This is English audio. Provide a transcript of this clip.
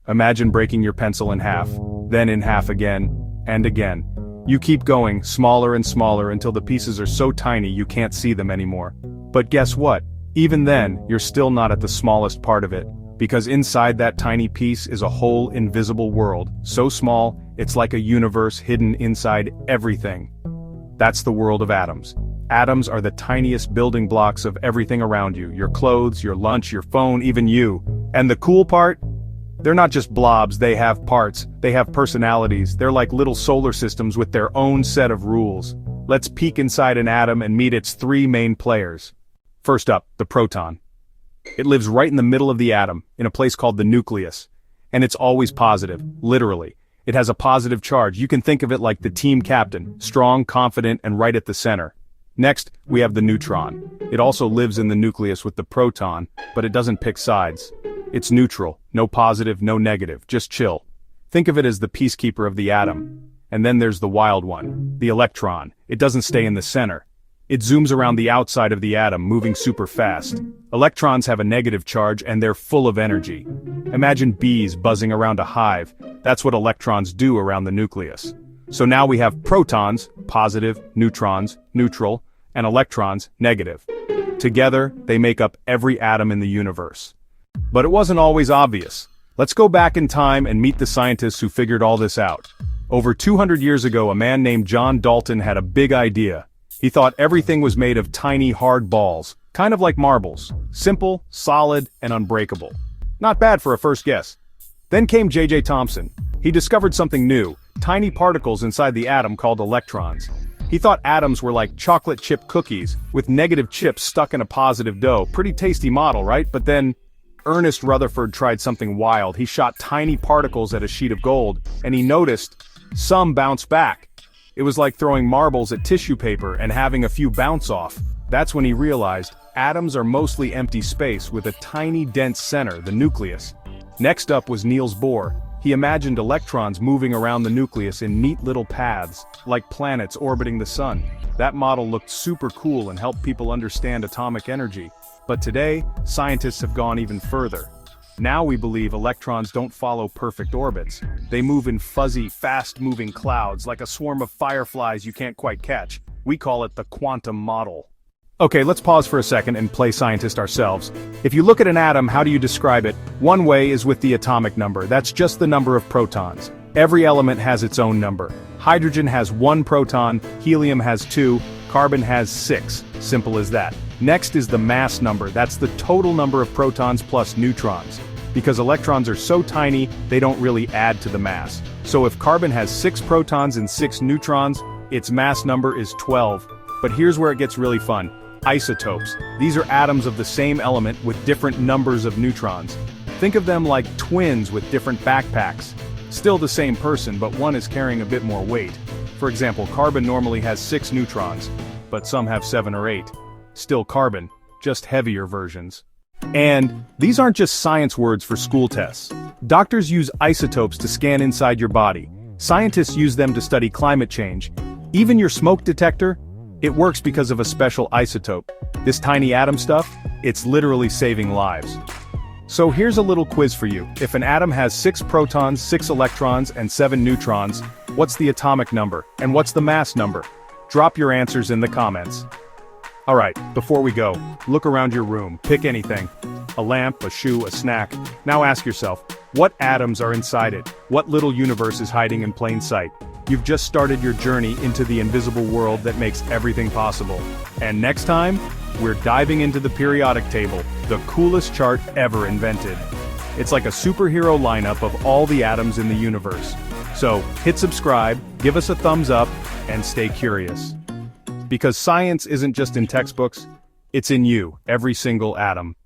Imagine breaking your pencil in half, then in half again, and again. You keep going, smaller and smaller until the pieces are so tiny you can't see them anymore. But guess what? Even then, you're still not at the smallest part of it, because inside that tiny piece is a whole invisible world, so small, it's like a universe hidden inside everything. That's the world of atoms. Atoms are the tiniest building blocks of everything around you, your clothes, your lunch, your phone, even you. And the cool part? They're not just blobs, they have parts, they have personalities, they're like little solar systems with their own set of rules. Let's peek inside an atom and meet its three main players. First up, the proton. It lives right in the middle of the atom, in a place called the nucleus. And it's always positive, literally. It has a positive charge. You can think of it like the team captain, strong, confident, and right at the center. Next, we have the neutron. It also lives in the nucleus with the proton, but it doesn't pick sides. It's neutral, no positive, no negative, just chill. Think of it as the peacekeeper of the atom. And then there's the wild one, the electron. It doesn't stay in the center. It zooms around the outside of the atom, moving super fast. Electrons have a negative charge and they're full of energy. Imagine bees buzzing around a hive. That's what electrons do around the nucleus. So now we have protons, positive, neutrons, neutral, and electrons, negative. Together, they make up every atom in the universe. But it wasn't always obvious. Let's go back in time and meet the scientists who figured all this out. Over 200 years ago, a man named John Dalton had a big idea. He thought everything was made of tiny, hard balls, kind of like marbles. Simple, solid, and unbreakable. Not bad for a first guess. Then came Thomson. He discovered something new, tiny particles inside the atom called electrons. He thought atoms were like chocolate chip cookies, with negative chips stuck in a positive dough. Pretty tasty model, right? But then, Ernest Rutherford tried something wild. He shot tiny particles at a sheet of gold, and he noticed some bounce back. It was like throwing marbles at tissue paper and having a few bounce off. That's when he realized atoms are mostly empty space with a tiny dense center, the nucleus. Next up was Niels Bohr. He imagined electrons moving around the nucleus in neat little paths, like planets orbiting the sun. That model looked super cool and helped people understand atomic energy. But today, scientists have gone even further. Now we believe electrons don't follow perfect orbits. They move in fuzzy, fast-moving clouds like a swarm of fireflies you can't quite catch. We call it the quantum model. Okay, let's pause for a second and play scientist ourselves. If you look at an atom, how do you describe it? One way is with the atomic number. That's just the number of protons. Every element has its own number. Hydrogen has 1 proton, helium has 2, carbon has 6. Simple as that. Next is the mass number. That's the total number of protons plus neutrons. Because electrons are so tiny, they don't really add to the mass. So if carbon has 6 protons and 6 neutrons, its mass number is 12. But here's where it gets really fun. Isotopes. These are atoms of the same element with different numbers of neutrons. Think of them like twins with different backpacks. Still the same person, but one is carrying a bit more weight. For example, carbon normally has 6 neutrons, but some have 7 or 8. Still carbon, just heavier versions. And these aren't just science words for school tests. Doctors use isotopes to scan inside your body. Scientists use them to study climate change. Even your smoke detector? It works because of a special isotope. This tiny atom stuff? It's literally saving lives. So here's a little quiz for you. If an atom has 6 protons, 6 electrons, and 7 neutrons, what's the atomic number? And what's the mass number? Drop your answers in the comments. Alright, before we go, look around your room, pick anything. A lamp, a shoe, a snack. Now ask yourself, what atoms are inside it? What little universe is hiding in plain sight? You've just started your journey into the invisible world that makes everything possible. And next time, we're diving into the periodic table, the coolest chart ever invented. It's like a superhero lineup of all the atoms in the universe. So, hit subscribe, give us a thumbs up, and stay curious. Because science isn't just in textbooks, it's in you, every single atom.